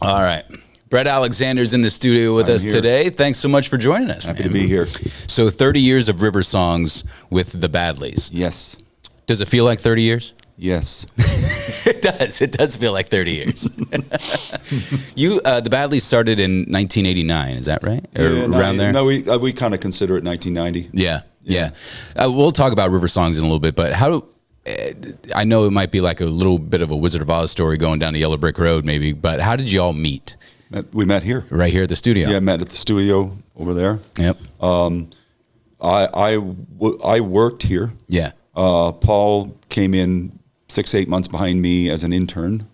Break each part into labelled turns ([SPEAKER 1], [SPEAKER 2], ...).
[SPEAKER 1] All right. Bret Alexander's in the studio with us today. Thanks so much for joining us.
[SPEAKER 2] Happy to be here.
[SPEAKER 1] So 30 years of river songs with the Badlees.
[SPEAKER 2] Yes.
[SPEAKER 1] Does it feel like 30 years?
[SPEAKER 2] Yes.
[SPEAKER 1] It does. It does feel like 30 years. The Badlees started in 1989, is that right? Or around there?
[SPEAKER 2] No, we kind of consider it 1990.
[SPEAKER 1] Yeah. We'll talk about river songs in a little bit, but I know it might be like a little bit of a Wizard of Oz story going down the Yellow Brick Road maybe, but how did you all meet?
[SPEAKER 2] We met here.
[SPEAKER 1] Right here at the studio?
[SPEAKER 2] Yeah, met at the studio over there.
[SPEAKER 1] Yep.
[SPEAKER 2] I worked here.
[SPEAKER 1] Yeah.
[SPEAKER 2] Paul came in 6-8 months behind me as an intern,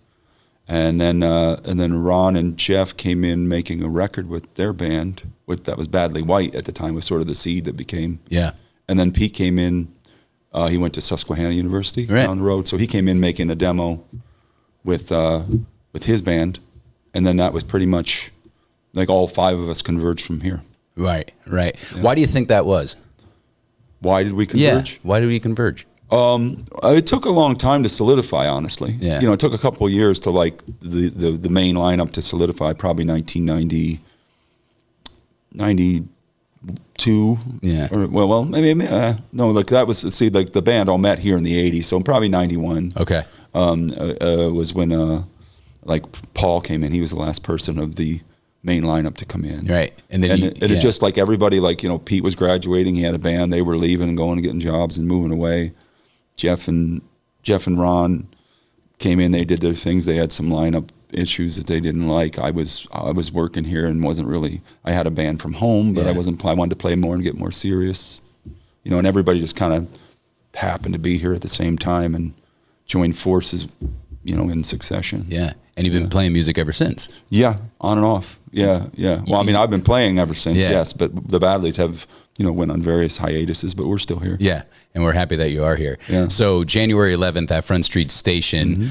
[SPEAKER 2] and then Ron and Jeff came in making a record with their band, that was Badly White at the time, was sort of the seed that became.
[SPEAKER 1] Yeah.
[SPEAKER 2] And then Pete came in. He went to Susquehanna University down the road, so he came in making a demo with his band, and then that was pretty much like all 5 of us converged from here. Right.
[SPEAKER 1] Yeah. Why do you think that was?
[SPEAKER 2] Why did we converge?
[SPEAKER 1] Yeah. Why did we converge?
[SPEAKER 2] It took a long time to solidify, honestly.
[SPEAKER 1] Yeah.
[SPEAKER 2] It took a couple of years to like the main lineup to solidify, probably 1990, 92.
[SPEAKER 1] Yeah.
[SPEAKER 2] Or, well, maybe no. Like that was like the band all met here in the 80s, so probably 91.
[SPEAKER 1] Okay.
[SPEAKER 2] Was when like Paul came in. He was the last person of the main lineup to come in.
[SPEAKER 1] Right. And then
[SPEAKER 2] it just like everybody, like, Pete was graduating, he had a band, they were leaving and going and getting jobs and moving away. Jeff and Ron came in, they did their things, they had some lineup issues that they didn't like. I was working here and wasn't really, I had a band from home, but I wanted to play more and get more serious. And everybody just kind of happened to be here at the same time and joined forces, in succession.
[SPEAKER 1] Yeah. And you've been playing music ever since.
[SPEAKER 2] Yeah, on and off. Yeah. Well, I mean, I've been playing ever since, yes, but the Badlees have, went on various hiatuses, but we're still here.
[SPEAKER 1] Yeah, and we're happy that you are here.
[SPEAKER 2] Yeah.
[SPEAKER 1] So January 11th at Front Street Station,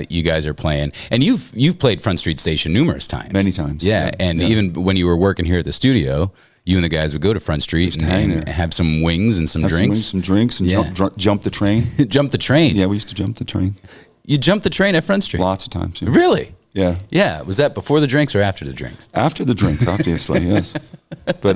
[SPEAKER 1] you guys are playing. And you've played Front Street Station numerous times.
[SPEAKER 2] Many times.
[SPEAKER 1] Yeah, and even when you were working here at the studio, you and the guys would go to Front Street and have some wings and some drinks.
[SPEAKER 2] Some drinks and jump the train.
[SPEAKER 1] Jump the train?
[SPEAKER 2] Yeah, we used to jump the train.
[SPEAKER 1] You jumped the train at Front Street?
[SPEAKER 2] Lots of times. Yeah.
[SPEAKER 1] Really?
[SPEAKER 2] Yeah.
[SPEAKER 1] Yeah. Was that before the drinks or after the drinks?
[SPEAKER 2] After the drinks, obviously, yes. But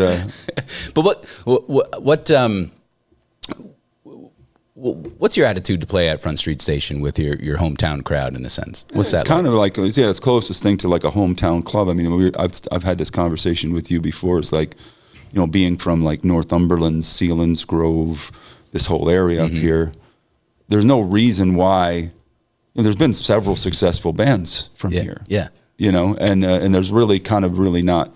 [SPEAKER 1] what's your attitude to play at Front Street Station with your hometown crowd in a sense? What's that?
[SPEAKER 2] It's kind of like it's closest thing to like a hometown club. I mean, I've had this conversation with you before. It's like, being from like Northumberland, Sealands Grove, this whole area up here. There's no reason why. There's been several successful bands from here.
[SPEAKER 1] Yeah.
[SPEAKER 2] And there's really not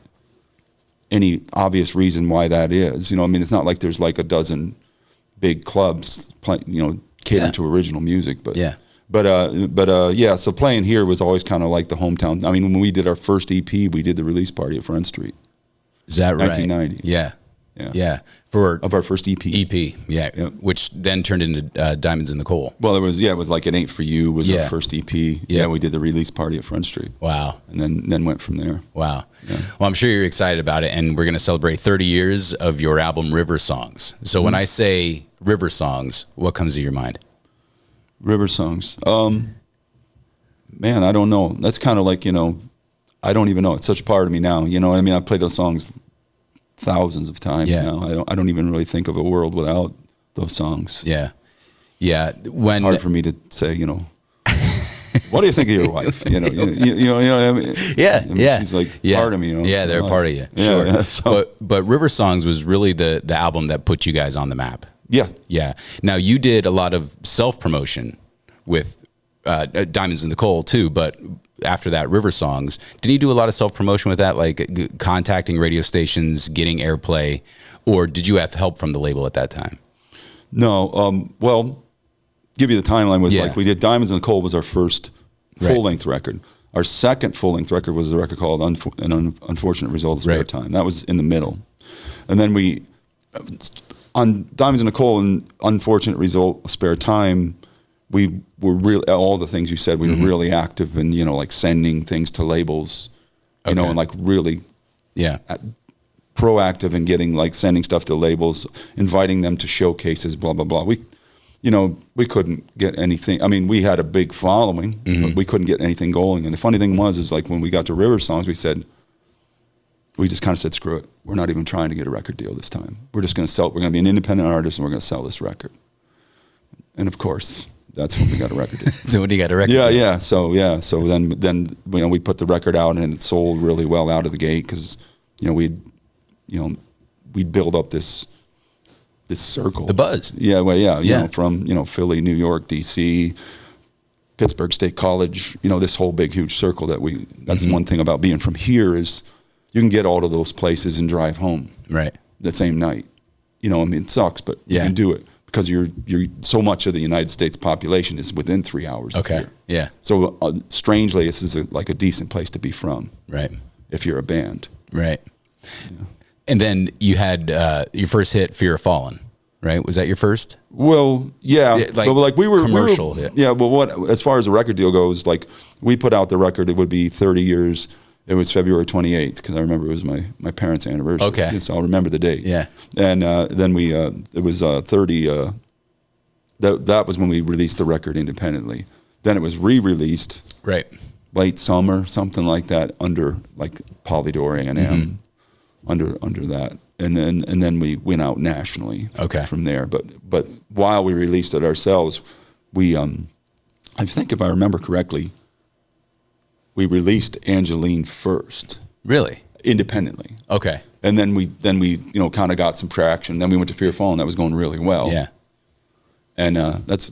[SPEAKER 2] any obvious reason why that is. I mean, it's not like there's like a dozen big clubs catering to original music, but so playing here was always kind of like the hometown. I mean, when we did our first EP, we did the release party at Front Street.
[SPEAKER 1] Is that right?
[SPEAKER 2] 1990.
[SPEAKER 1] Yeah.
[SPEAKER 2] Of our first EP.
[SPEAKER 1] Which then turned into Diamonds in the Coal.
[SPEAKER 2] Well, it was like It Ain't For You was our first EP. Yeah, we did the release party at Front Street.
[SPEAKER 1] Wow.
[SPEAKER 2] And then went from there.
[SPEAKER 1] Wow. Yeah. Well, I'm sure you're excited about it, and we're going to celebrate 30 years of your album River Songs. So when I say River Songs, what comes to your mind?
[SPEAKER 2] River Songs. Man, I don't know. That's kind of like, I don't even know. It's such a part of me now. I mean, I've played those songs thousands of times now. I don't even really think of a world without those songs.
[SPEAKER 1] Yeah.
[SPEAKER 2] It's hard for me to say, what do you think of your wife? You know what I mean?
[SPEAKER 1] Yeah.
[SPEAKER 2] I mean, she's like part of me.
[SPEAKER 1] Yeah, they're part of you. Sure. Yeah, so. But River Songs was really the album that put you guys on the map. Yeah. Now you did a lot of self-promotion with Diamonds in the Coal too, but after that, River Songs, did you do a lot of self-promotion with that, like contacting radio stations, getting airplay, or did you have help from the label at that time?
[SPEAKER 2] No. Well, give you the timeline was like we did Diamonds in the Coal was our first full-length record. Our second full-length record was a record called An Unfortunate Result of Spare Time. That was in the middle. And then we, on Diamonds in the Coal and Unfortunate Result of Spare Time, we were really, all the things you said, we were really active in, like sending things to labels, you know, and like really proactive in getting, like sending stuff to labels, inviting them to showcases, blah, blah, blah. we couldn't get anything. I mean, we had a big following, but we couldn't get anything going. And the funny thing is like when we got to River Songs, we just kind of said, screw it. We're not even trying to get a record deal this time. We're just going to sell. We're going to be an independent artist, and we're going to sell this record. And of course, that's when we got a record deal.
[SPEAKER 1] So when you got a record
[SPEAKER 2] deal?
[SPEAKER 1] Yeah.
[SPEAKER 2] So then we put the record out, and it sold really well out of the gate because we'd build up this circle,
[SPEAKER 1] the buzz.
[SPEAKER 2] From Philly, New York, DC, Pittsburgh State College. This whole big huge circle that's one thing about being from here is you can get all of those places and drive home
[SPEAKER 1] right
[SPEAKER 2] the same night. It sucks, but you can do it because you're so much of the United States population is within 3 hours.
[SPEAKER 1] Okay.
[SPEAKER 2] Of here.
[SPEAKER 1] Yeah.
[SPEAKER 2] So strangely, this is like a decent place to be from.
[SPEAKER 1] Right.
[SPEAKER 2] If you're a band.
[SPEAKER 1] Right. Yeah. And then you had your first hit, "Fear of Falling," right? Was that your first?
[SPEAKER 2] Well, yeah. Like we were
[SPEAKER 1] commercial hit.
[SPEAKER 2] Yeah. Well, as far as the record deal goes, like we put out the record, it would be 30 years. It was February 28th because I remember it was my parents' anniversary.
[SPEAKER 1] Okay.
[SPEAKER 2] So I'll remember the date.
[SPEAKER 1] Yeah.
[SPEAKER 2] And then it was 30. That was when we released the record independently. Then it was re-released.
[SPEAKER 1] Right.
[SPEAKER 2] Late summer, something like that, under like Polydor A&M, under that. And then we went out nationally from there. But while we released it ourselves, we I think if I remember correctly, we released Angeline first.
[SPEAKER 1] Really?
[SPEAKER 2] Independently.
[SPEAKER 1] Okay.
[SPEAKER 2] And then we kind of got some traction. Then we went to Fear of Falling. That was going really well.
[SPEAKER 1] Yeah.
[SPEAKER 2] And that's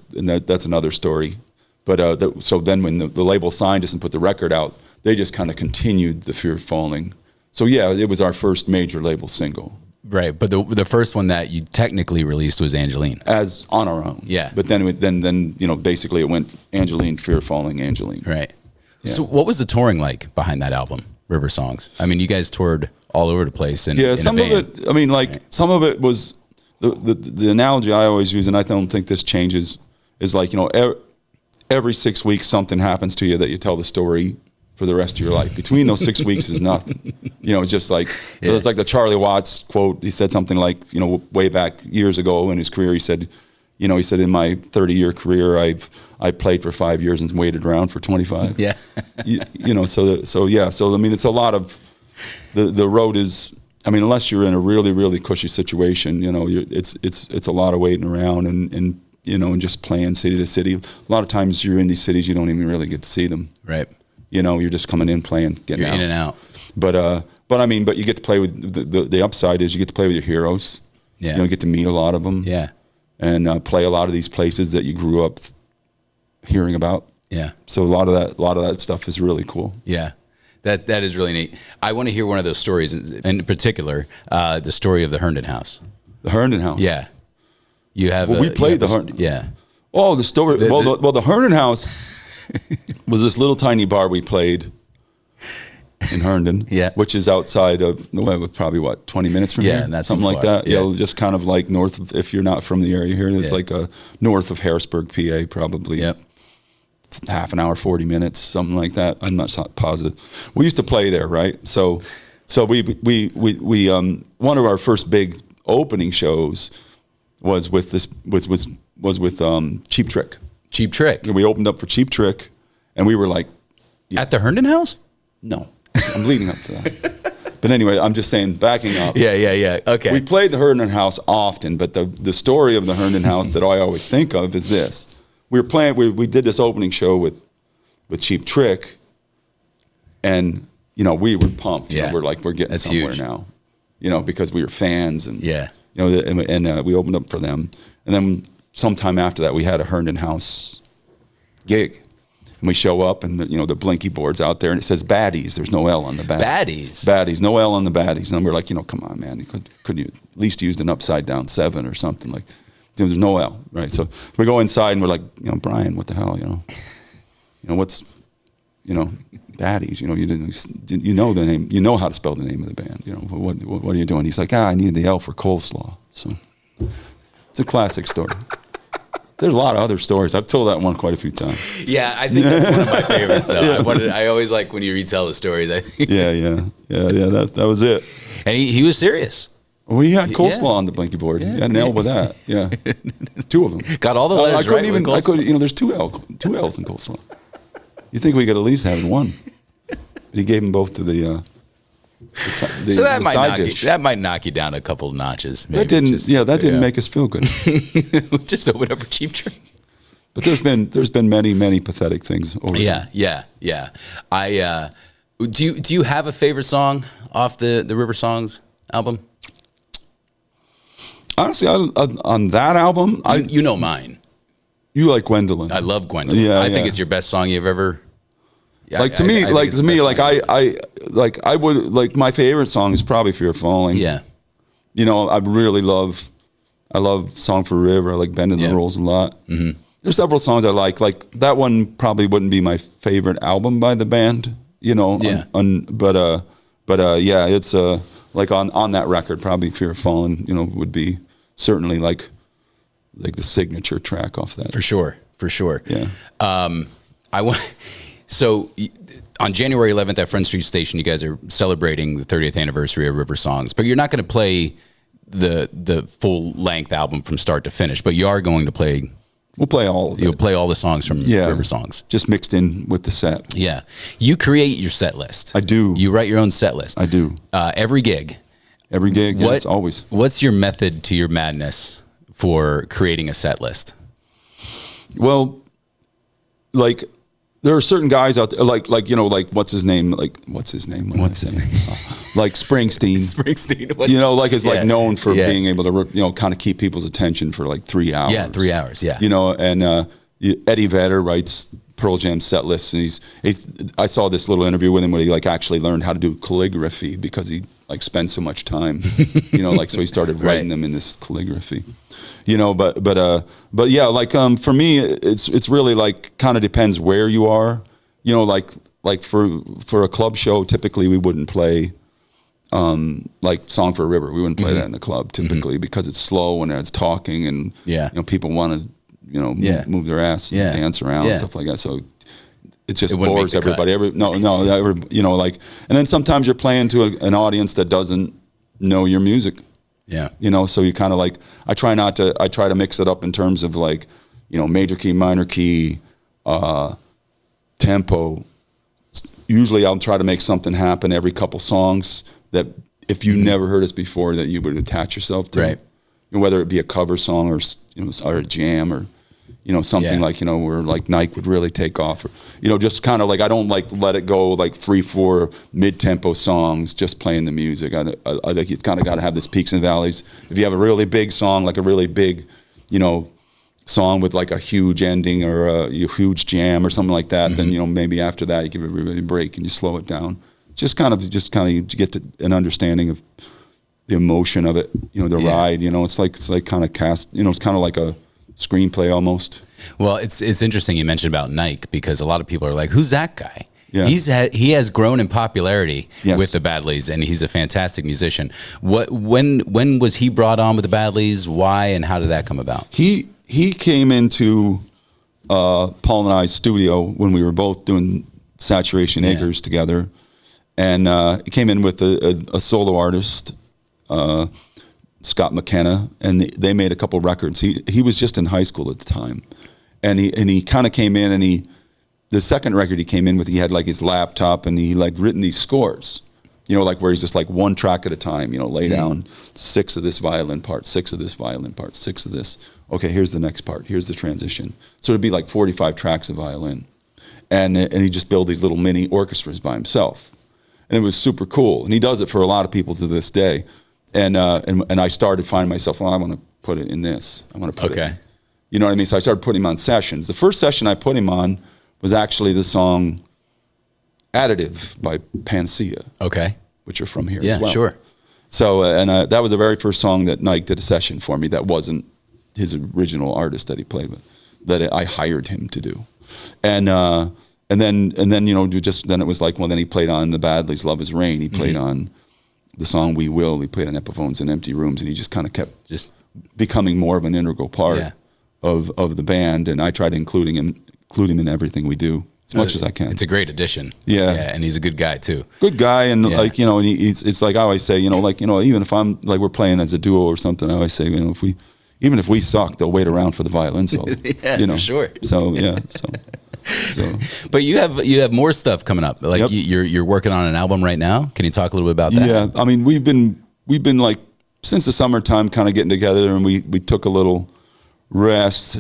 [SPEAKER 2] another story. But so then when the label signed us and put the record out, they just kind of continued the Fear of Falling. So yeah, it was our first major label single.
[SPEAKER 1] Right, but the first one that you technically released was Angeline.
[SPEAKER 2] As on our own.
[SPEAKER 1] Yeah.
[SPEAKER 2] But then basically it went Angeline, Fear of Falling, Angeline.
[SPEAKER 1] Right. Yeah. So what was the touring like behind that album, River Songs? I mean, you guys toured all over the place.
[SPEAKER 2] Some of it. I mean, some of it was the analogy I always use, and I don't think this changes. Is like every 6 weeks something happens to you that you tell the story for the rest of your life. Between those 6 weeks is nothing. It's just like it was like the Charlie Watts quote. He said something like, way back years ago in his career, he said, in my 30-year career, I played for 5 years and waited around for 25.
[SPEAKER 1] Yeah.
[SPEAKER 2] So I mean, it's a lot of the road is. I mean, unless you're in a really, really cushy situation, it's a lot of waiting around and just playing city to city. A lot of times you're in these cities, you don't even really get to see them.
[SPEAKER 1] Right.
[SPEAKER 2] You're just coming in, playing, getting out.
[SPEAKER 1] You're in and out.
[SPEAKER 2] But you get to play with the upside is you get to play with your heroes.
[SPEAKER 1] Yeah.
[SPEAKER 2] You get to meet a lot of them.
[SPEAKER 1] Yeah.
[SPEAKER 2] And play a lot of these places that you grew up hearing about.
[SPEAKER 1] Yeah.
[SPEAKER 2] So a lot of that stuff is really cool.
[SPEAKER 1] Yeah. That is really neat. I want to hear one of those stories, in particular, the story of the Herndon House.
[SPEAKER 2] The Herndon House.
[SPEAKER 1] Yeah. You have.
[SPEAKER 2] We played the Herndon.
[SPEAKER 1] Yeah.
[SPEAKER 2] Oh, the story. The Herndon House was this little tiny bar we played in Herndon.
[SPEAKER 1] Yeah.
[SPEAKER 2] Which is outside of probably 20 minutes from here.
[SPEAKER 1] Yeah, and that's
[SPEAKER 2] something like that.
[SPEAKER 1] Yeah.
[SPEAKER 2] Just kind of like north of, if you're not from the area here, it's like north of Harrisburg, PA, probably.
[SPEAKER 1] Yep.
[SPEAKER 2] Half an hour, 40 minutes, something like that. I'm not positive. We used to play there, right? So we one of our first big opening shows was with Cheap Trick.
[SPEAKER 1] Cheap Trick.
[SPEAKER 2] We opened up for Cheap Trick, and we were like,
[SPEAKER 1] at the Herndon House?
[SPEAKER 2] No, I'm leading up to that. But anyway, I'm just saying, backing up.
[SPEAKER 1] Yeah. Okay.
[SPEAKER 2] We played the Herndon House often, but the story of the Herndon House that I always think of is this. We were playing. We did this opening show with Cheap Trick, and we were pumped.
[SPEAKER 1] Yeah.
[SPEAKER 2] We're like, we're getting
[SPEAKER 1] That's
[SPEAKER 2] somewhere
[SPEAKER 1] huge.
[SPEAKER 2] now. Because we were fans, and
[SPEAKER 1] yeah.
[SPEAKER 2] And we opened up for them, and then sometime after that, we had a Herndon House gig, and we show up, and the blinky board's out there, and it says Baddies. There's no L on the Baddies. Baddies, no L on the Baddies, and we're like, come on, man, could you at least used an upside down 7 or something like. There's no L, right? So we go inside and we're like, Brian, what the hell, what's, Baddies, you know the name, you know how to spell the name of the band, what are you doing? He's like, I need the L for coleslaw. So it's a classic story. There's a lot of other stories. I've told that one quite a few times.
[SPEAKER 1] Yeah, I think that's one of my favorites. Though. I always like when you retell the stories.
[SPEAKER 2] Yeah. That was it.
[SPEAKER 1] And he was serious.
[SPEAKER 2] We had coleslaw on the blinky board. Yeah, nailed with that. Yeah, 2 of them.
[SPEAKER 1] Got all the letters right.
[SPEAKER 2] I couldn't. There's 2 L's in coleslaw. You think we could at least have 1? He gave them both to the
[SPEAKER 1] so that might knock you down a couple of notches.
[SPEAKER 2] Maybe. That didn't make us feel good.
[SPEAKER 1] Just open up a Cheap Trick.
[SPEAKER 2] But there's been many pathetic things over time.
[SPEAKER 1] Yeah. Do you have a favorite song off the River Songs album?
[SPEAKER 2] Honestly, on that album,
[SPEAKER 1] you know mine.
[SPEAKER 2] You like Gwendolyn?
[SPEAKER 1] I love Gwendolyn. I think it's your best song you've ever.
[SPEAKER 2] I would my favorite song is probably Fear Falling.
[SPEAKER 1] Yeah.
[SPEAKER 2] I really love Song for a River. I like Bending the Rules a lot. Mm-hmm. There's several songs I like. Like that one probably wouldn't be my favorite album by the band. It's like on that record, probably Fear Falling. Would be certainly like the signature track off that.
[SPEAKER 1] For sure.
[SPEAKER 2] Yeah.
[SPEAKER 1] So on January 11th at Front Street Station, you guys are celebrating the 30th anniversary of River Songs, but you're not going to play the full length album from start to finish, but you are going to play.
[SPEAKER 2] We'll play all of it.
[SPEAKER 1] You'll play all the songs from River Songs.
[SPEAKER 2] Just mixed in with the set.
[SPEAKER 1] Yeah. You create your set list.
[SPEAKER 2] I do.
[SPEAKER 1] You write your own set list.
[SPEAKER 2] I do.
[SPEAKER 1] Every gig.
[SPEAKER 2] Yes, always.
[SPEAKER 1] What's your method to your madness for creating a set list?
[SPEAKER 2] Well, like there are certain guys out there, like what's his name? Like Springsteen.
[SPEAKER 1] Springsteen.
[SPEAKER 2] Is known for being able to kind of keep people's attention for like 3 hours.
[SPEAKER 1] Yeah, 3 hours. Yeah.
[SPEAKER 2] And Eddie Vedder writes Pearl Jam set lists, and I saw this little interview with him where he actually learned how to do calligraphy because he spends so much time, so he started writing them in this calligraphy. But for me, it's really kind of depends where you are. For a club show, typically we wouldn't play Song for a River. We wouldn't play that in the club typically because it's slow and it's talking and people want to move their ass and dance around and stuff like that. So it just bores everybody. And then sometimes you're playing to an audience that doesn't know your music.
[SPEAKER 1] Yeah.
[SPEAKER 2] So you kind of I try to mix it up in terms of major key, minor key, tempo. Usually I'll try to make something happen every couple songs that if you never heard us before that you would attach yourself to.
[SPEAKER 1] Right.
[SPEAKER 2] Whether it be a cover song or a jam or something where Nike would really take off, or just kind of I don't let it go 3-4 mid-tempo songs just playing the music. I think you kind of got to have this peaks and valleys. If you have a really big song, a really big song with a huge ending or a huge jam or something like that, then maybe after that you give it a really break and you slow it down. Just kind of get to an understanding of the emotion of it, the ride. It's kind of cast. It's kind of like a screenplay almost.
[SPEAKER 1] Well, it's interesting you mentioned about Nike because a lot of people are like, "Who's that guy?"
[SPEAKER 2] Yeah.
[SPEAKER 1] He has grown in popularity with the Badlees, and he's a fantastic musician. When was he brought on with the Badlees? Why and how did that come about?
[SPEAKER 2] He came into Paul and I's studio when we were both doing Saturation Acres together, and he came in with a solo artist. Scott McKenna, and they made a couple records. He was just in high school at the time, and he kind of came in, and the second record he came in with, he had his laptop, and he written these scores, where he's just one track at a time, lay down 6 of this violin part, 6 of this violin part, 6 of this. Okay, here's the next part. Here's the transition. So it'd be 45 tracks of violin, and he just built these little mini orchestras by himself, and it was super cool. And he does it for a lot of people to this day. And I started finding myself, I want to put it in this. I want to put it. You know what I mean? So I started putting him on sessions. The first session I put him on was actually the song Additive by Panacea.
[SPEAKER 1] Okay.
[SPEAKER 2] Which are from here as well.
[SPEAKER 1] Yeah, sure.
[SPEAKER 2] So, that was the very first song that Nike did a session for me that wasn't his original artist that he played with, that I hired him to do. And then then it was then he played on the Badlees' Love Is Rain. He played on the song We Will. He played on Epiphones and Empty Rooms, and he just kind of kept becoming more of an integral part of the band. And I try to include him in everything we do. as much as I can.
[SPEAKER 1] It's a great addition.
[SPEAKER 2] Yeah.
[SPEAKER 1] And he's a good guy too.
[SPEAKER 2] Good guy. And like, you know, and it's like I always say, you know, like, you know, even if I'm like, we're playing as a duo or something, I always say, you know, even if we suck, they'll wait around for the violin solo.
[SPEAKER 1] Yeah,
[SPEAKER 2] you know?
[SPEAKER 1] for sure.
[SPEAKER 2] So, yeah. So,
[SPEAKER 1] but you have more stuff coming up. Like you're working on an album right now. Can you talk a little bit about that?
[SPEAKER 2] Yeah. I mean, we've been like, since the summertime kind of getting together, and we took a little rest,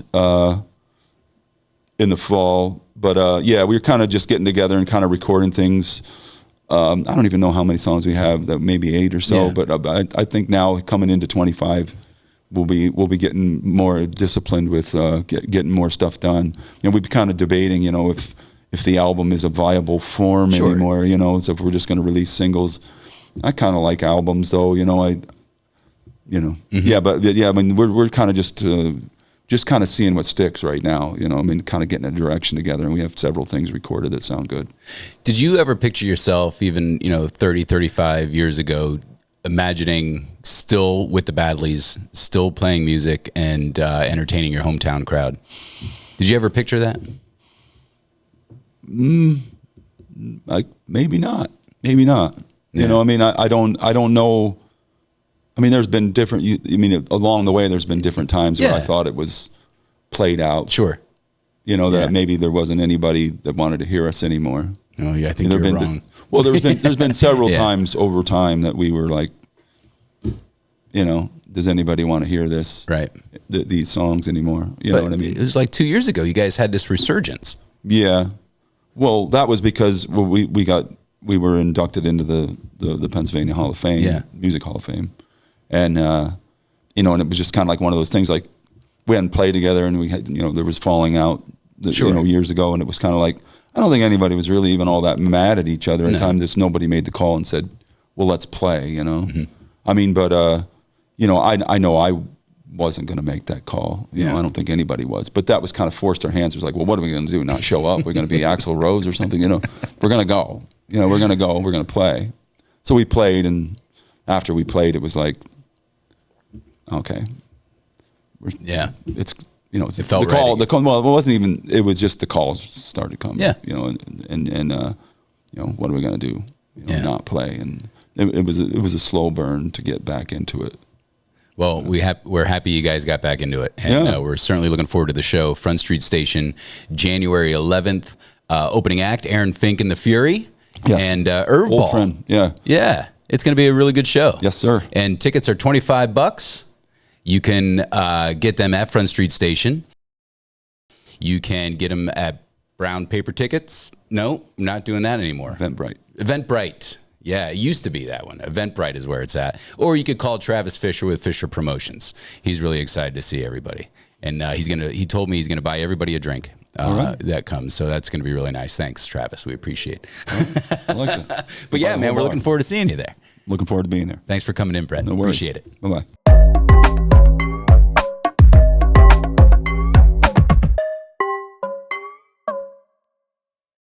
[SPEAKER 2] in the fall, but yeah, we were kind of just getting together and kind of recording things. I don't even know how many songs we have, that maybe 8 or so, but I think now coming into 25, we'll be getting more disciplined with getting more stuff done. You know, we've been kind of debating, you know, if the album is a viable form anymore, you know, so if we're just going to release singles. I kind of like albums though, you know, but I mean, we're kind of just kind of seeing what sticks right now, you know, I mean, kind of getting a direction together, and we have several things recorded that sound good.
[SPEAKER 1] Did you ever picture yourself even, you know, 30, 35 years ago, imagining still with the Badlees, still playing music and entertaining your hometown crowd? Did you ever picture that?
[SPEAKER 2] Like maybe not. You know, I mean, I don't know. I mean, there's been different, I mean, along the way, there's been different times where I thought it was played out.
[SPEAKER 1] Sure.
[SPEAKER 2] You know, that maybe there wasn't anybody that wanted to hear us anymore.
[SPEAKER 1] Oh, yeah, I think you're wrong.
[SPEAKER 2] Well, there's been several times over time that we were like, you know, does anybody want to hear this?
[SPEAKER 1] Right.
[SPEAKER 2] These songs anymore? You know what I mean?
[SPEAKER 1] It was like 2 years ago, you guys had this resurgence.
[SPEAKER 2] Yeah. Well, that was because we were inducted into the Pennsylvania Hall of Fame, Music Hall of Fame. And, you know, and it was just kind of like one of those things, like we hadn't played together, and we had, you know, there was falling out, you know, years ago. And it was kind of like, I don't think anybody was really even all that mad at each other at the time. Just nobody made the call and said, well, let's play, you know? I mean, but, you know, I know I wasn't going to make that call. You know, I don't think anybody was, but that was kind of forced our hands. It was like, well, what are we going to do? Not show up? We're going to be Axl Rose or something, you know? We're going to go, you know, we're going to play. So we played, and after we played, it was like, okay. It's, you know, it
[SPEAKER 1] felt
[SPEAKER 2] well, it wasn't even, it was just the calls started coming, you know, and you know, what are we going to do? You know, not play. And it was a slow burn to get back into it.
[SPEAKER 1] Well, we're happy you guys got back into it. And we're certainly looking forward to the show. Front Street Station, January 11th, opening act, Aaron Fink and the Fury, and Irv Ball.
[SPEAKER 2] Old friend,
[SPEAKER 1] Yeah. It's going to be a really good show.
[SPEAKER 2] Yes, sir.
[SPEAKER 1] And tickets are $25. You can get them at Front Street Station. You can get them at Brown Paper Tickets. No, I'm not doing that anymore. Eventbrite. Yeah, it used to be that one. Eventbrite is where it's at. Or you could call Travis Fisher with Fisher Promotions. He's really excited to see everybody. And he told me he's going to buy everybody a drink that comes. So that's going to be really nice. Thanks, Travis. We appreciate it.
[SPEAKER 2] I like that.
[SPEAKER 1] But yeah, man, we're looking forward to seeing you there.
[SPEAKER 2] Looking forward to being there.
[SPEAKER 1] Thanks for coming in, Bret.
[SPEAKER 2] No worries.
[SPEAKER 1] Appreciate it.
[SPEAKER 2] Bye-bye.